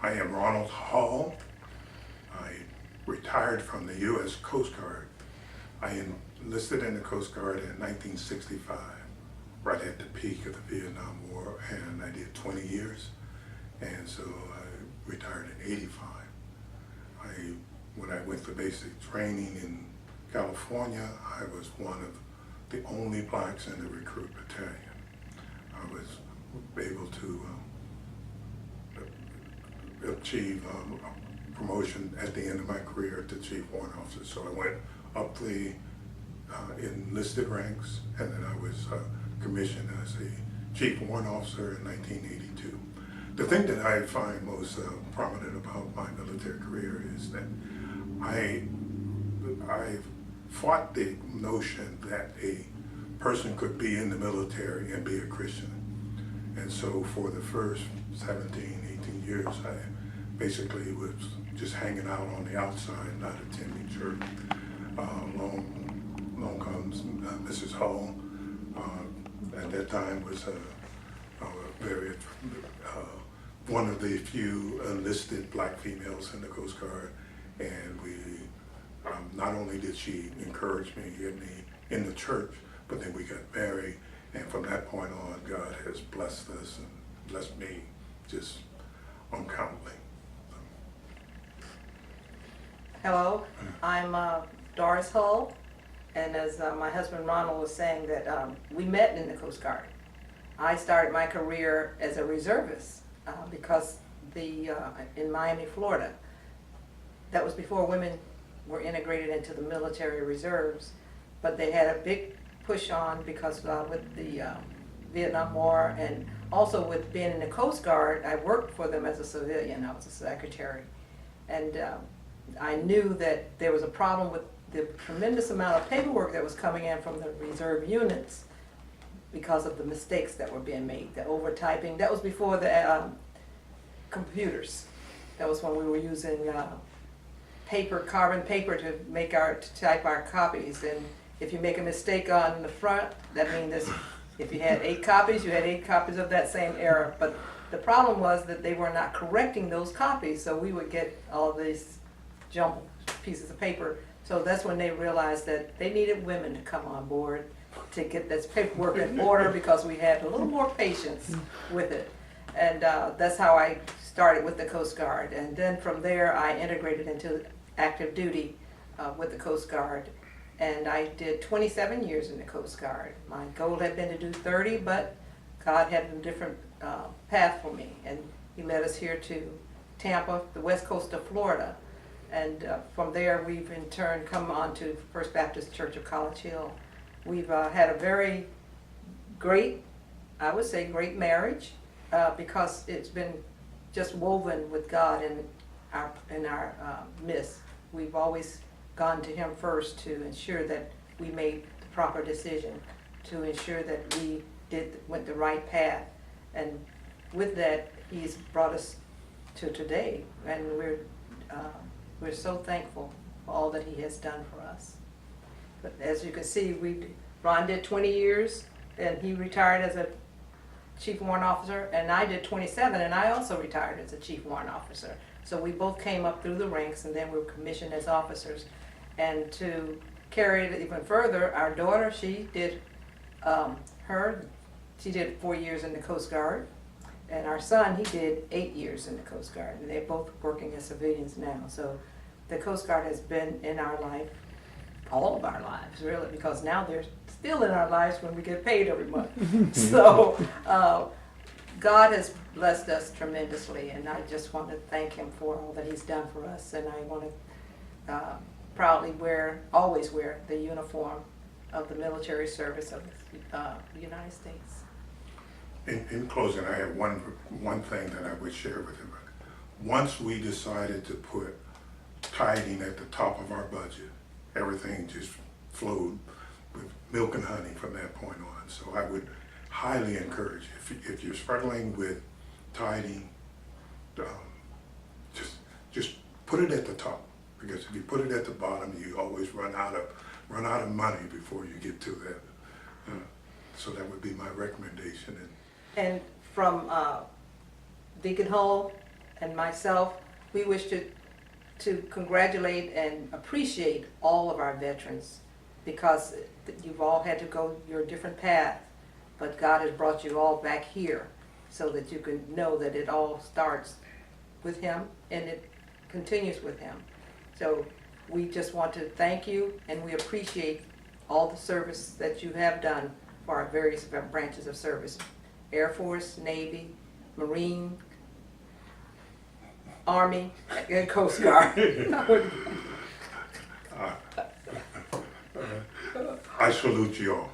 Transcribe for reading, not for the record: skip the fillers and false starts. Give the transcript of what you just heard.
I am Ronald Hall. I retired from the U.S. Coast Guard. I enlisted in the Coast Guard in 1965, right at the peak of the Vietnam War, and I did 20 years. And so I retired in 85. When I went to basic training in California, I was one of the only blacks in the recruit battalion. I was able to achieve a promotion at the end of my career to Chief Warrant Officer. So I went up the enlisted ranks, and then I was commissioned as a Chief Warrant Officer in 1982. The thing that I find most prominent about my military career is that I fought the notion that a person could be in the military and be a Christian. And so for the first 17, 18 years, I basically was just hanging out on the outside, not attending church. Long comes Mrs. Hall. At that time was very one of the few enlisted black females in the Coast Guard, and we not only did she encourage me in the church, but then we got married, and from that point on, God has blessed us and blessed me just uncountably. Hello, I'm Doris Hull, and as my husband Ronald was saying, that we met in the Coast Guard. I started my career as a reservist because in Miami, Florida, that was before women were integrated into the military reserves, but they had a big push on because with the Vietnam War, and also with being in the Coast Guard, I worked for them as a civilian. I was a secretary, and I knew that there was a problem with the tremendous amount of paperwork that was coming in from the reserve units because of the mistakes that were being made, the overtyping. That was before the computers. That was when we were using carbon paper to type our copies. And if you make a mistake on the front, that means if you had 8 copies, you had 8 copies of that same error. But the problem was that they were not correcting those copies, so we would get all these jumbled pieces of paper. So that's when they realized that they needed women to come on board to get this paperwork in order, because we had a little more patience with it. And that's how I started with the Coast Guard. And then from there, I integrated into active duty with the Coast Guard. And I did 27 years in the Coast Guard. My goal had been to do 30, but God had a different path for me. And He led us here to Tampa, the west coast of Florida. And from there, we've in turn come on to First Baptist Church of College Hill. We've had a very great, I would say great marriage, because it's been just woven with God in our midst. We've always gone to Him first to ensure that we made the proper decision, to ensure that we went the right path. And with that, He's brought us to today, and we're so thankful for all that He has done for us. But as you can see, Ron did 20 years, and he retired as a Chief Warrant Officer, and I did 27, and I also retired as a Chief Warrant Officer. So we both came up through the ranks, and then we were commissioned as officers. And to carry it even further, our daughter, she did 4 years in the Coast Guard, and our son, he did 8 years in the Coast Guard, and they're both working as civilians now. So the Coast Guard has been in our life, all of our lives, really, because now they're still in our lives when we get paid every month. So God has blessed us tremendously, and I just want to thank Him for all that He's done for us. And I want to proudly always wear the uniform of the military service of the United States. In closing, I have one thing that I would share with everybody. Once we decided to put tithing at the top of our budget, everything just flowed with milk and honey from that point on. So I would highly encourage, if you're struggling with tithing, just put it at the top, because if you put it at the bottom, you always run out of money before you get to that. So that would be my recommendation. And from Deacon Hull and myself, we wish to congratulate and appreciate all of our veterans, because you've all had to go your different path, but God has brought you all back here so that you can know that it all starts with Him and it continues with Him. So we just want to thank you, and we appreciate all the service that you have done for our various branches of service: Air Force, Navy, Marine, Army, and Coast Guard. I salute you all.